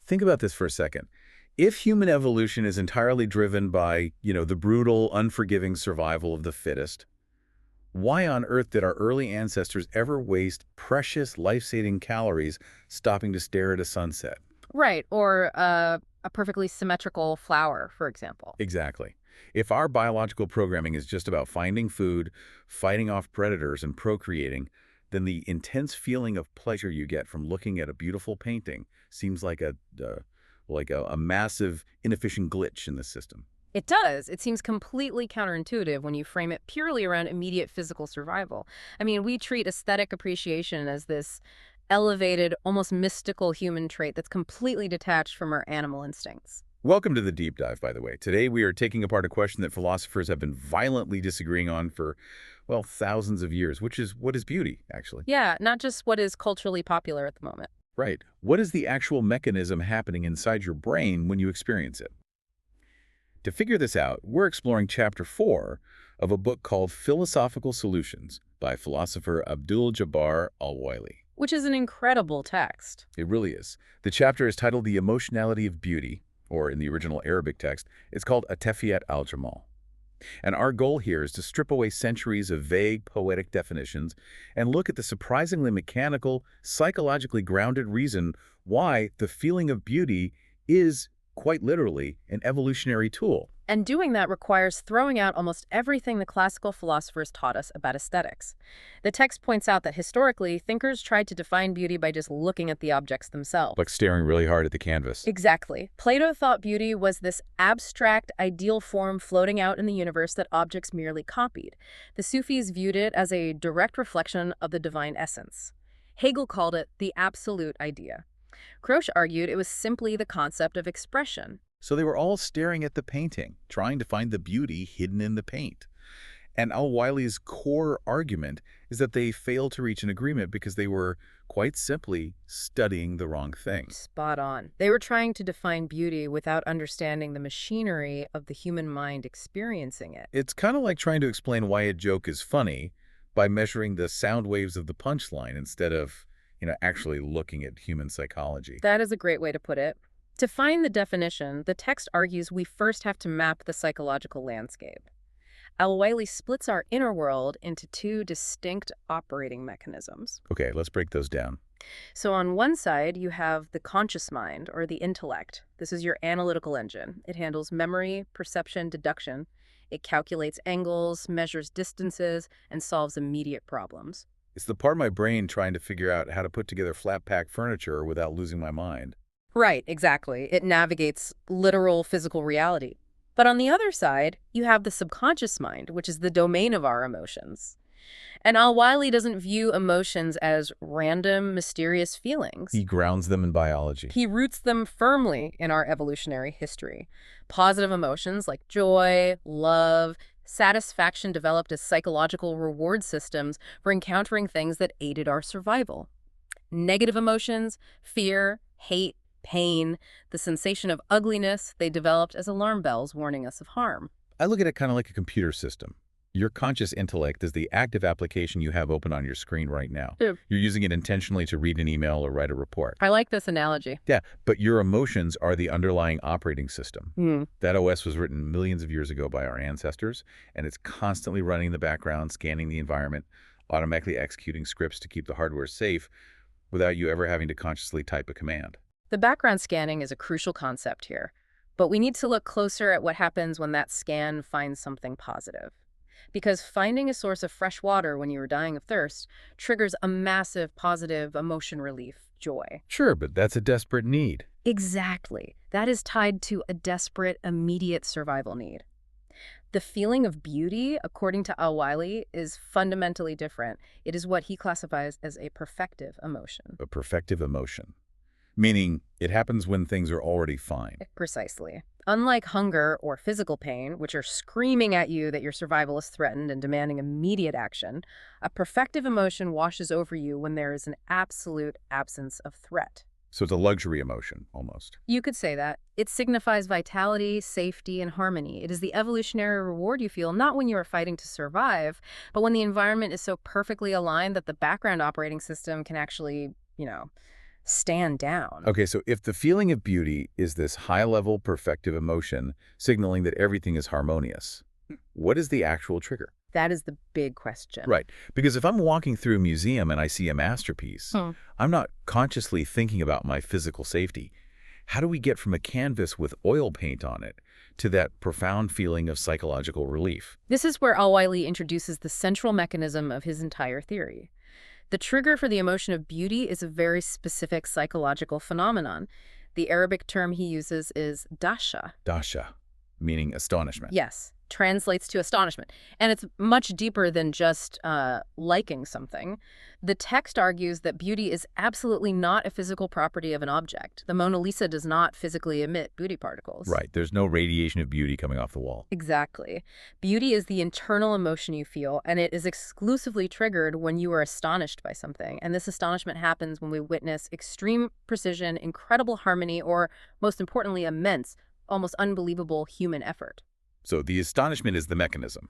Think about this for a second. If human evolution is entirely driven by, the brutal, unforgiving survival of the fittest, why on earth did our early ancestors ever waste precious, life-saving calories stopping to stare at a sunset? Right, or a perfectly symmetrical flower, for example. Exactly. If our biological programming is just about finding food, fighting off predators, and procreating, then the intense feeling of pleasure you get from looking at a beautiful painting seems like a massive, inefficient glitch in the system. It does. It seems completely counterintuitive when you frame it purely around immediate physical survival. I mean, we treat aesthetic appreciation as this elevated, almost mystical human trait that's completely detached from our animal instincts. Welcome to the deep dive, by the way. Today we are taking apart a question that philosophers have been violently disagreeing on for, well, thousands of years, which is what is beauty, actually? Yeah, not just what is culturally popular at the moment. Right. What is the actual mechanism happening inside your brain when you experience it? To figure this out, we're exploring Chapter 4 of a book called Philosophical Solutions by philosopher Abdul Jabbar Al-Waily. Which is an incredible text. It really is. The chapter is titled The Emotionality of Beauty, or in the original Arabic text, it's called Atefiyat al-Jamal. And our goal here is to strip away centuries of vague, poetic definitions and look at the surprisingly mechanical, psychologically grounded reason why the feeling of beauty is, quite literally, an evolutionary tool. And doing that requires throwing out almost everything the classical philosophers taught us about aesthetics. The text points out that historically, thinkers tried to define beauty by just looking at the objects themselves. Like staring really hard at the canvas. Exactly. Plato thought beauty was this abstract, ideal form floating out in the universe that objects merely copied. The Sufis viewed it as a direct reflection of the divine essence. Hegel called it the absolute idea. Croce argued it was simply the concept of expression. So they were all staring at the painting, trying to find the beauty hidden in the paint. And Al-Waily's core argument is that they failed to reach an agreement because they were, quite simply, studying the wrong thing. Spot on. They were trying to define beauty without understanding the machinery of the human mind experiencing it. It's kind of like trying to explain why a joke is funny by measuring the sound waves of the punchline instead of, actually looking at human psychology. That is a great way to put it. To find the definition, the text argues we first have to map the psychological landscape. Al-Waily splits our inner world into two distinct operating mechanisms. Okay, let's break those down. So on one side, you have the conscious mind, or the intellect. This is your analytical engine. It handles memory, perception, deduction. It calculates angles, measures distances, and solves immediate problems. It's the part of my brain trying to figure out how to put together flat-pack furniture without losing my mind. Right, exactly. It navigates literal physical reality. But on the other side, you have the subconscious mind, which is the domain of our emotions. And Al-Waily doesn't view emotions as random, mysterious feelings. He grounds them in biology. He roots them firmly in our evolutionary history. Positive emotions like joy, love, satisfaction developed as psychological reward systems for encountering things that aided our survival. Negative emotions, fear, hate, pain, the sensation of ugliness, they developed as alarm bells warning us of harm. I look at it kind of like a computer system. Your conscious intellect is the active application you have open on your screen right now. Yeah. You're using it intentionally to read an email or write a report. I like this analogy. Yeah, but your emotions are the underlying operating system. That OS was written millions of years ago by our ancestors, and it's constantly running in the background, scanning the environment, automatically executing scripts to keep the hardware safe without you ever having to consciously type a command. The background scanning is a crucial concept here, but we need to look closer at what happens when that scan finds something positive. Because finding a source of fresh water when you are dying of thirst triggers a massive positive emotion relief, joy. Sure, but that's a desperate need. Exactly. That is tied to a desperate, immediate survival need. The feeling of beauty, according to Al-Waily, is fundamentally different. It is what he classifies as a perfective emotion. A perfective emotion. Meaning, it happens when things are already fine. Precisely. Unlike hunger or physical pain, which are screaming at you that your survival is threatened and demanding immediate action, a perfective emotion washes over you when there is an absolute absence of threat. So it's a luxury emotion, almost. You could say that. It signifies vitality, safety, and harmony. It is the evolutionary reward you feel not when you are fighting to survive, but when the environment is so perfectly aligned that the background operating system can actually, stand down. Okay, so if the feeling of beauty is this high-level perfective emotion signaling that everything is harmonious, what is the actual trigger? That is the big question. Right, because if I'm walking through a museum and I see a masterpiece, Hmm. I'm not consciously thinking about my physical safety. How do we get from a canvas with oil paint on it to that profound feeling of psychological relief? This is where Al-Waily introduces the central mechanism of his entire theory. The trigger for the emotion of beauty is a very specific psychological phenomenon. The Arabic term he uses is dasha. Dasha, meaning astonishment. Yes, translates to astonishment. And it's much deeper than just liking something. The text argues that beauty is absolutely not a physical property of an object. The Mona Lisa does not physically emit beauty particles. Right, there's no radiation of beauty coming off the wall. Exactly. Beauty is the internal emotion you feel, and it is exclusively triggered when you are astonished by something. And this astonishment happens when we witness extreme precision, incredible harmony, or, most importantly, immense, almost unbelievable human effort. So the astonishment is the mechanism.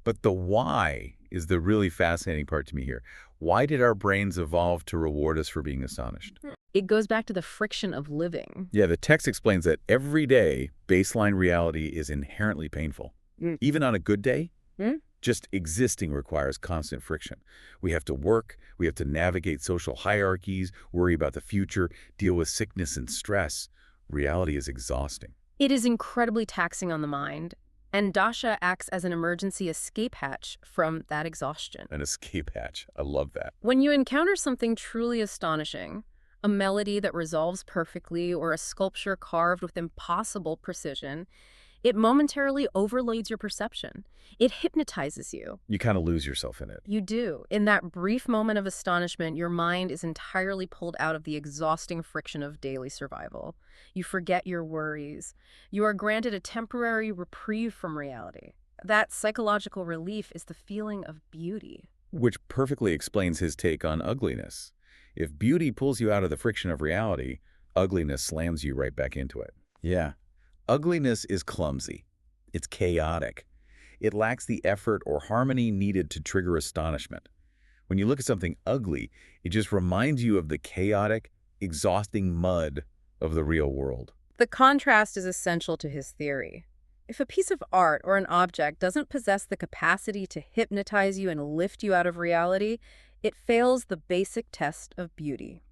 But the why is the really fascinating part to me here. Why did our brains evolve to reward us for being astonished? It goes back to the friction of living. Yeah, the text explains that every day, baseline reality is inherently painful. Even on a good day, just existing requires constant friction. We have to work, we have to navigate social hierarchies, worry about the future, deal with sickness and stress. Reality is exhausting. It is incredibly taxing on the mind, and dasha acts as an emergency escape hatch from that exhaustion. An escape hatch. I love that. When you encounter something truly astonishing, a melody that resolves perfectly or a sculpture carved with impossible precision, it momentarily overloads your perception. It hypnotizes you. You kind of lose yourself in it. You do. In that brief moment of astonishment, your mind is entirely pulled out of the exhausting friction of daily survival. You forget your worries. You are granted a temporary reprieve from reality. That psychological relief is the feeling of beauty. Which perfectly explains his take on ugliness. If beauty pulls you out of the friction of reality, ugliness slams you right back into it. Yeah. Ugliness is clumsy. It's chaotic. It lacks the effort or harmony needed to trigger astonishment. When you look at something ugly, it just reminds you of the chaotic, exhausting mud of the real world. The contrast is essential to his theory. If a piece of art or an object doesn't possess the capacity to hypnotize you and lift you out of reality, it fails the basic test of beauty.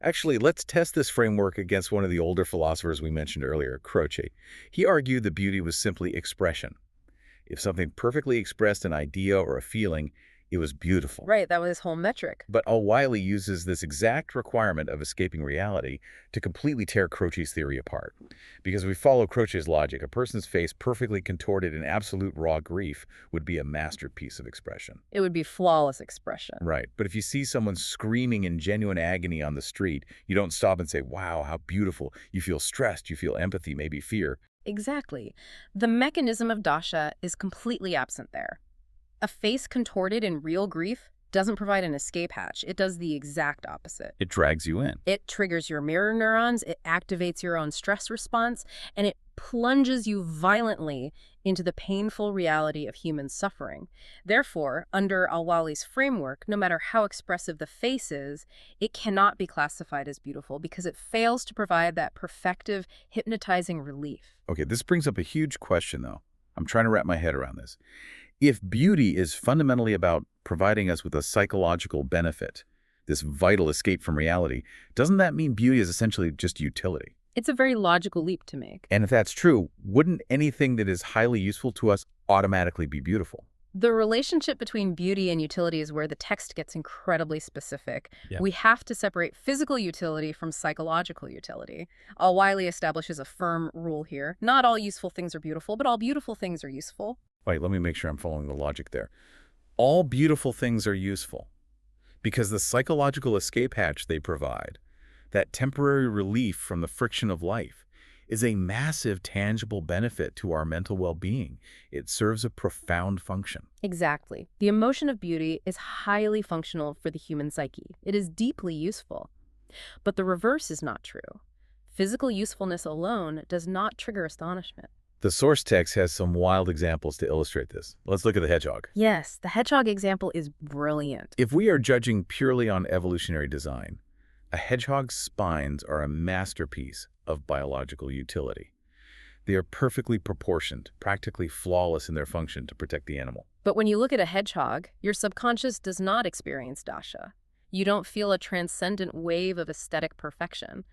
Actually, let's test this framework against one of the older philosophers we mentioned earlier, Croce. He argued that beauty was simply expression. If something perfectly expressed an idea or a feeling, it was beautiful. Right, that was his whole metric. But Al-Waily uses this exact requirement of escaping reality to completely tear Croce's theory apart. Because if we follow Croce's logic, a person's face perfectly contorted in absolute raw grief would be a masterpiece of expression. It would be flawless expression. Right. But if you see someone screaming in genuine agony on the street, you don't stop and say, wow, how beautiful. You feel stressed, you feel empathy, maybe fear. Exactly. The mechanism of dasha is completely absent there. A face contorted in real grief doesn't provide an escape hatch. It does the exact opposite. It drags you in. It triggers your mirror neurons, it activates your own stress response, and it plunges you violently into the painful reality of human suffering. Therefore, under Al-Waily's framework, no matter how expressive the face is, it cannot be classified as beautiful because it fails to provide that perfective, hypnotizing relief. Okay, this brings up a huge question, though. I'm trying to wrap my head around this. If beauty is fundamentally about providing us with a psychological benefit, this vital escape from reality, doesn't that mean beauty is essentially just utility? It's a very logical leap to make. And if that's true, wouldn't anything that is highly useful to us automatically be beautiful? The relationship between beauty and utility is where the text gets incredibly specific. Yeah. We have to separate physical utility from psychological utility. Al-Waily establishes a firm rule here. Not all useful things are beautiful, but all beautiful things are useful. Wait, let me make sure I'm following the logic there. All beautiful things are useful because the psychological escape hatch they provide, that temporary relief from the friction of life, is a massive tangible benefit to our mental well-being. It serves a profound function. Exactly. The emotion of beauty is highly functional for the human psyche. It is deeply useful. But the reverse is not true. Physical usefulness alone does not trigger astonishment. The source text has some wild examples to illustrate this. Let's look at the hedgehog. Yes, the hedgehog example is brilliant. If we are judging purely on evolutionary design, A hedgehog's spines are a masterpiece of biological utility. They are perfectly proportioned, practically flawless in their function to protect the animal. But when you look at a hedgehog, your subconscious does not experience dasha. You don't feel a transcendent wave of aesthetic perfection.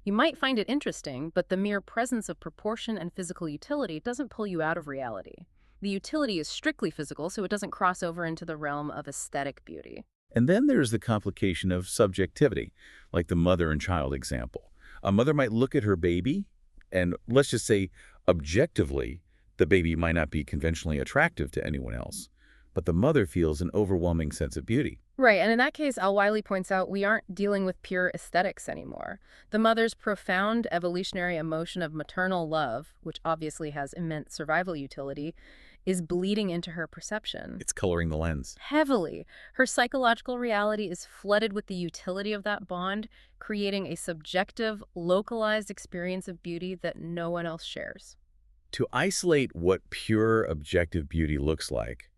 You might find it interesting, but the mere presence of proportion and physical utility doesn't pull you out of reality. The utility is strictly physical, so it doesn't cross over into the realm of aesthetic beauty. And then there's the complication of subjectivity, like the mother and child example. A mother might look at her baby, and let's just say, objectively, the baby might not be conventionally attractive to anyone else, but the mother feels an overwhelming sense of beauty. Right, and in that case, Al-Waily points out we aren't dealing with pure aesthetics anymore. The mother's profound evolutionary emotion of maternal love, which obviously has immense survival utility, is bleeding into her perception. It's coloring the lens. Heavily. Her psychological reality is flooded with the utility of that bond, creating a subjective, localized experience of beauty that no one else shares. To isolate what pure objective beauty looks like,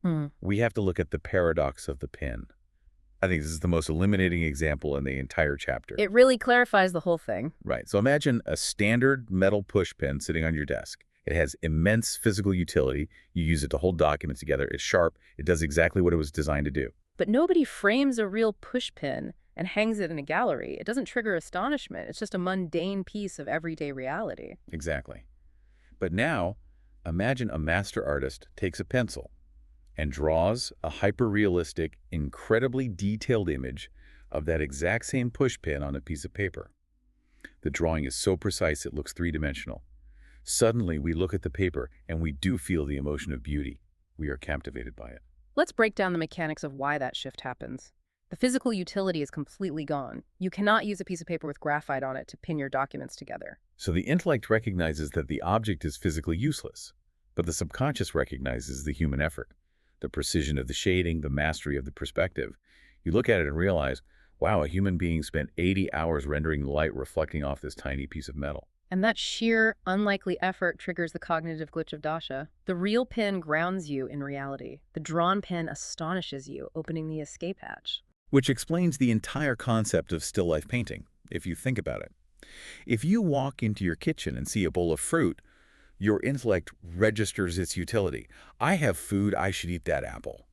we have to look at the paradox of the pin. I think this is the most illuminating example in the entire chapter. It really clarifies the whole thing. Right. So imagine a standard metal push pin sitting on your desk. It has immense physical utility. You use it to hold documents together. It's sharp. It does exactly what it was designed to do. But nobody frames a real push pin and hangs it in a gallery. It doesn't trigger astonishment. It's just a mundane piece of everyday reality. Exactly. But now, imagine a master artist takes a pencil and draws a hyper-realistic, incredibly detailed image of that exact same push pin on a piece of paper. The drawing is so precise it looks three-dimensional. Suddenly, we look at the paper and we do feel the emotion of beauty. We are captivated by it. Let's break down the mechanics of why that shift happens. The physical utility is completely gone. You cannot use a piece of paper with graphite on it to pin your documents together. So the intellect recognizes that the object is physically useless, but the subconscious recognizes the human effort, the precision of the shading, the mastery of the perspective. You look at it and realize, wow, a human being spent 80 hours rendering the light reflecting off this tiny piece of metal. And that sheer, unlikely effort triggers the cognitive glitch of dasha. The real pen grounds you in reality. The drawn pen astonishes you, opening the escape hatch. Which explains the entire concept of still life painting, if you think about it. If you walk into your kitchen and see a bowl of fruit, your intellect registers its utility. I have food, I should eat that apple.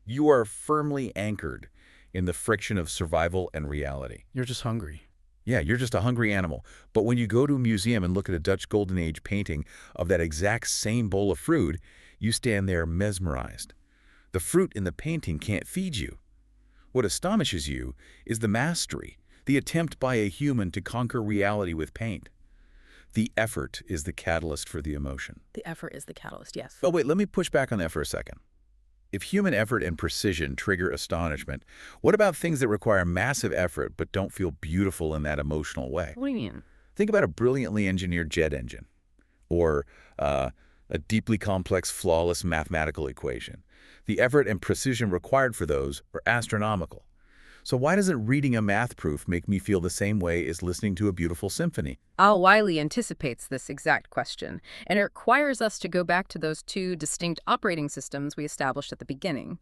You are firmly anchored in the friction of survival and reality. You're just hungry. Yeah, you're just a hungry animal. But when you go to a museum and look at a Dutch Golden Age painting of that exact same bowl of fruit, you stand there mesmerized. The fruit in the painting can't feed you. What astonishes you is the mastery, the attempt by a human to conquer reality with paint. The effort is the catalyst for the emotion. The effort is the catalyst, yes. Oh, wait, let me push back on that for a second. If human effort and precision trigger astonishment, what about things that require massive effort but don't feel beautiful in that emotional way? What do you mean? Think about a brilliantly engineered jet engine, or a deeply complex, flawless mathematical equation. The effort and precision required for those are astronomical. So why doesn't reading a math proof make me feel the same way as listening to a beautiful symphony? Al-Waily anticipates this exact question, and it requires us to go back to those two distinct operating systems we established at the beginning,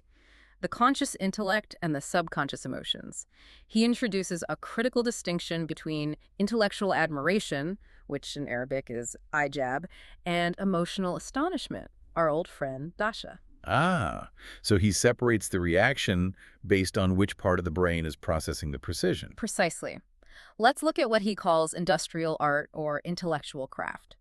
the conscious intellect and the subconscious emotions. He introduces a critical distinction between intellectual admiration, which in Arabic is ijab, and emotional astonishment, our old friend dasha. Ah, so he separates the reaction based on which part of the brain is processing the precision. Precisely. Let's look at what he calls industrial art or intellectual craft.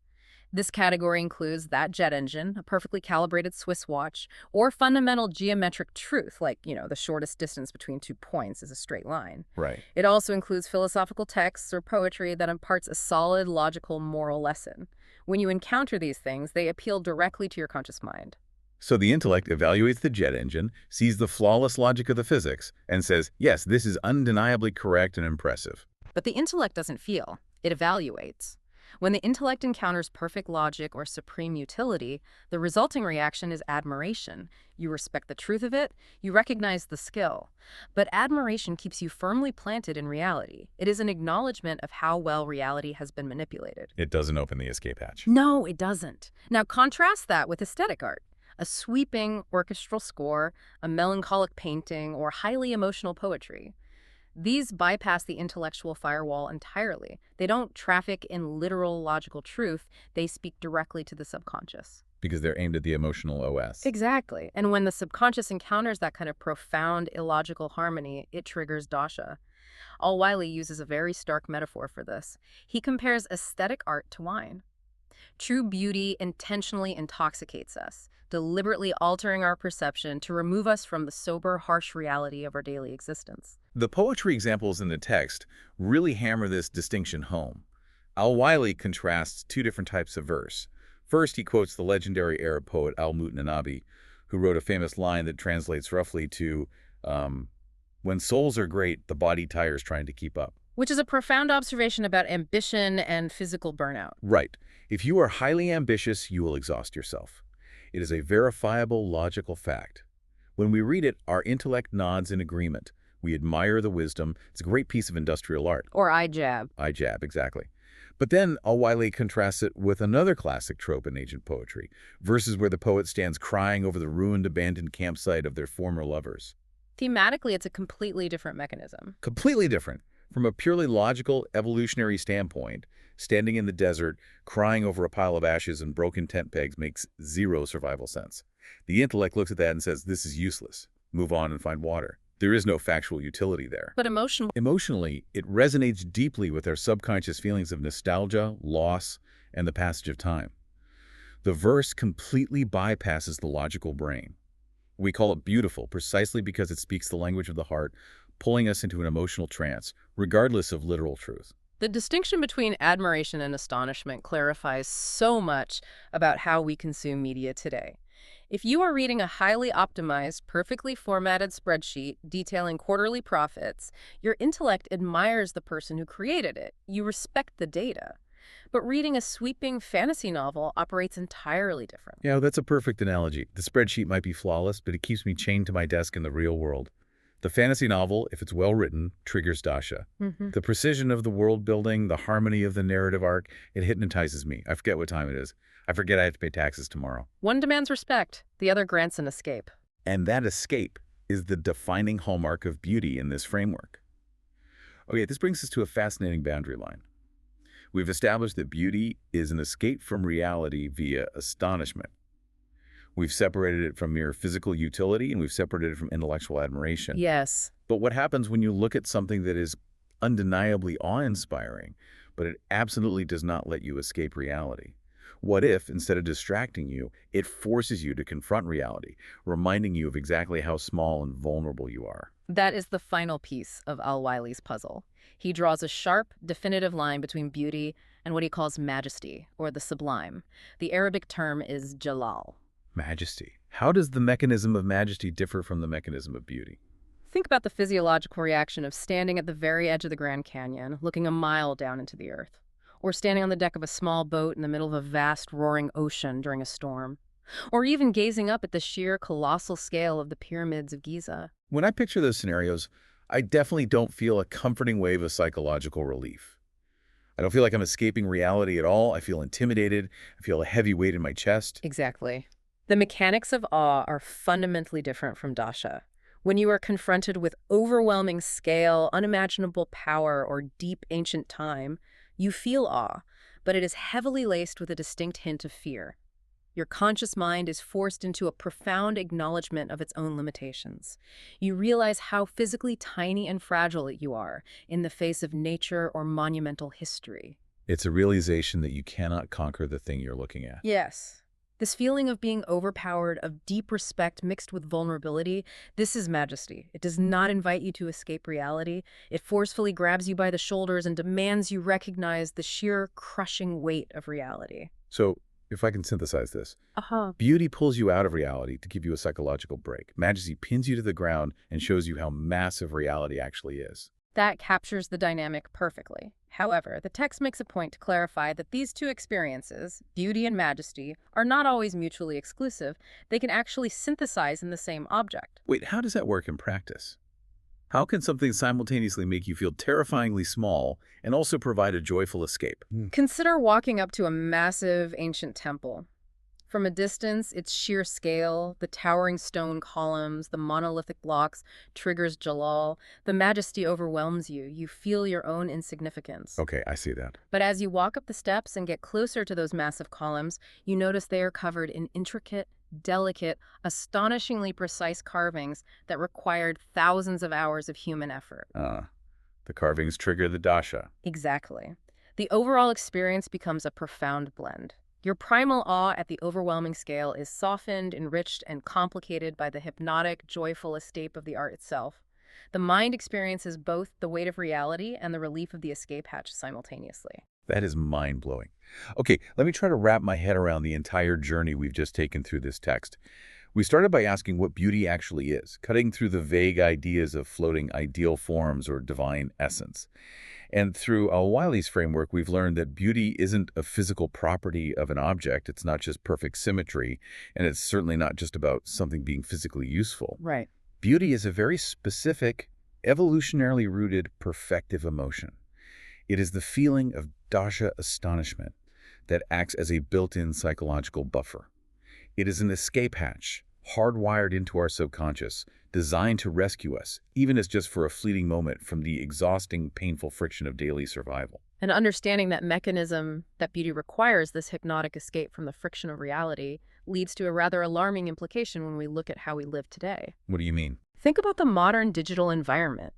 This category includes that jet engine, a perfectly calibrated Swiss watch, or fundamental geometric truth, like, the shortest distance between 2 points is a straight line. Right. It also includes philosophical texts or poetry that imparts a solid, logical, moral lesson. When you encounter these things, they appeal directly to your conscious mind. So the intellect evaluates the jet engine, sees the flawless logic of the physics, and says, yes, this is undeniably correct and impressive. But the intellect doesn't feel. It evaluates. When the intellect encounters perfect logic or supreme utility, the resulting reaction is admiration. You respect the truth of it, you recognize the skill. But admiration keeps you firmly planted in reality. It is an acknowledgement of how well reality has been manipulated. It doesn't open the escape hatch. No, it doesn't. Now contrast that with aesthetic art. A sweeping orchestral score, a melancholic painting, or highly emotional poetry. These bypass the intellectual firewall entirely. They don't traffic in literal logical truth, they speak directly to the subconscious. Because they're aimed at the emotional OS. Exactly. And when the subconscious encounters that kind of profound illogical harmony, it triggers dasha. Al-Waily uses a very stark metaphor for this. He compares aesthetic art to wine. True beauty intentionally intoxicates us, deliberately altering our perception to remove us from the sober, harsh reality of our daily existence. The poetry examples in the text really hammer this distinction home. Al-Waily contrasts two different types of verse. First, he quotes the legendary Arab poet al-Mutanabbi, who wrote a famous line that translates roughly to, when souls are great, the body tires trying to keep up. Which is a profound observation about ambition and physical burnout. Right. If you are highly ambitious, you will exhaust yourself. It is a verifiable, logical fact. When we read it, our intellect nods in agreement. We admire the wisdom. It's a great piece of industrial art. Or I jab. I jab, exactly. But then Al-Waily contrasts it with another classic trope in ancient poetry, verses where the poet stands crying over the ruined, abandoned campsite of their former lovers. Thematically, it's a completely different mechanism. Completely different. From a purely logical, evolutionary standpoint, standing in the desert, crying over a pile of ashes and broken tent pegs makes zero survival sense. The intellect looks at that and says, this is useless. Move on and find water. There is no factual utility there. But Emotionally, it resonates deeply with our subconscious feelings of nostalgia, loss, and the passage of time. The verse completely bypasses the logical brain. We call it beautiful precisely because it speaks the language of the heart, pulling us into an emotional trance, regardless of literal truth. the distinction between admiration and astonishment clarifies so much about how we consume media today. If you are reading a highly optimized, perfectly formatted spreadsheet detailing quarterly profits, your intellect admires the person who created it. You respect the data. But reading a sweeping fantasy novel operates entirely different. Yeah, that's a perfect analogy. The spreadsheet might be flawless, but it keeps me chained to my desk in the real world. The fantasy novel, if it's well written, triggers dasha. The precision of the world building, the harmony of the narrative arc, it hypnotizes me. I forget what time it is. I forget I have to pay taxes tomorrow. One demands respect, the other grants an escape. And that escape is the defining hallmark of beauty in this framework. Okay, this brings us to a fascinating boundary line. We've established that beauty is an escape from reality via astonishment. We've separated it from mere physical utility, and we've separated it from intellectual admiration. Yes. But what happens when you look at something that is undeniably awe-inspiring, but it absolutely does not let you escape reality? What if, instead of distracting you, it forces you to confront reality, reminding you of exactly how small and vulnerable you are? That is the final piece of Al-Waily's puzzle. He draws a sharp, definitive line between beauty and what he calls majesty, or the sublime. The Arabic term is jalal. Majesty. How does the mechanism of majesty differ from the mechanism of beauty? Think about the physiological reaction of standing at the very edge of the Grand Canyon, looking a mile down into the earth, or standing on the deck of a small boat in the middle of a vast, roaring ocean during a storm, or even gazing up at the sheer, colossal scale of the pyramids of Giza. When I picture those scenarios, I definitely don't feel a comforting wave of psychological relief. I don't feel like I'm escaping reality at all. I feel intimidated. I feel a heavy weight in my chest. Exactly. The mechanics of awe are fundamentally different from dasha. When you are confronted with overwhelming scale, unimaginable power, or deep ancient time, you feel awe, but it is heavily laced with a distinct hint of fear. Your conscious mind is forced into a profound acknowledgement of its own limitations. You realize how physically tiny and fragile you are in the face of nature or monumental history. It's a realization that you cannot conquer the thing you're looking at. Yes. This feeling of being overpowered, of deep respect mixed with vulnerability, this is majesty. It does not invite you to escape reality. It forcefully grabs you by the shoulders and demands you recognize the sheer crushing weight of reality. So, if I can synthesize this, beauty pulls you out of reality to give you a psychological break. Majesty pins you to the ground and shows you how massive reality actually is. That captures the dynamic perfectly. However, the text makes a point to clarify that these two experiences, beauty and majesty, are not always mutually exclusive. They can actually synthesize in the same object. Wait, how does that work in practice? How can something simultaneously make you feel terrifyingly small and also provide a joyful escape? Consider walking up to a massive ancient temple. From a distance, its sheer scale, the towering stone columns, the monolithic blocks, triggers Jalal. The majesty overwhelms you. You feel your own insignificance. Okay, I see that. But as you walk up the steps and get closer to those massive columns, you notice they are covered in intricate, delicate, astonishingly precise carvings that required thousands of hours of human effort. The carvings trigger the dasha. Exactly. The overall experience becomes a profound blend. Your primal awe at the overwhelming scale is softened, enriched, and complicated by the hypnotic, joyful escape of the art itself. The mind experiences both the weight of reality and the relief of the escape hatch simultaneously. That is mind-blowing. Okay, let me try to wrap my head around the entire journey we've just taken through this text. We started by asking what beauty actually is, cutting through the vague ideas of floating ideal forms or divine essence. And through Al-Waily's framework, we've learned that beauty isn't a physical property of an object. It's not just perfect symmetry, and it's certainly not just about something being physically useful. Right. Beauty is a very specific, evolutionarily rooted, perfective emotion. It is the feeling of dasha astonishment that acts as a built-in psychological buffer. It is an escape hatch, hardwired into our subconscious, designed to rescue us, even as just for a fleeting moment from the exhausting, painful friction of daily survival. And understanding that mechanism that beauty requires, this hypnotic escape from the friction of reality, leads to a rather alarming implication when we look at how we live today. What do you mean? Think about the modern digital environment.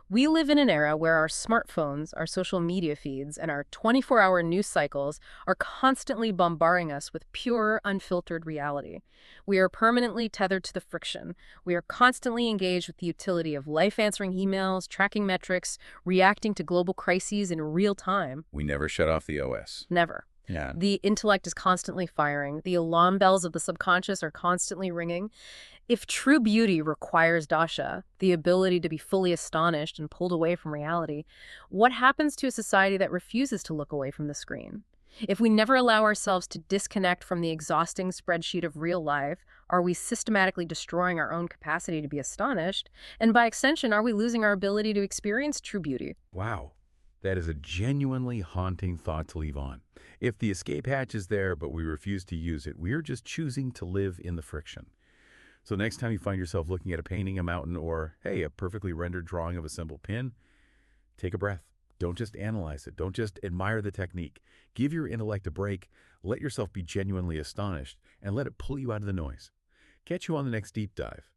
We live in an era where our smartphones, our social media feeds, and our 24-hour news cycles are constantly bombarding us with pure, unfiltered reality. We are permanently tethered to the friction. We are constantly engaged with the utility of life-answering emails, tracking metrics, reacting to global crises in real time. We never shut off the OS. Never. Yeah. The intellect is constantly firing. The alarm bells of the subconscious are constantly ringing. If true beauty requires dasha, the ability to be fully astonished and pulled away from reality, what happens to a society that refuses to look away from the screen? If we never allow ourselves to disconnect from the exhausting spreadsheet of real life, are we systematically destroying our own capacity to be astonished? And by extension, are we losing our ability to experience true beauty? Wow. That is a genuinely haunting thought to leave on. If the escape hatch is there, but we refuse to use it, we are just choosing to live in the friction. So next time you find yourself looking at a painting, a mountain, or, hey, a perfectly rendered drawing of a simple pin, take a breath. Don't just analyze it. Don't just admire the technique. Give your intellect a break. Let yourself be genuinely astonished, and let it pull you out of the noise. Catch you on the next deep dive.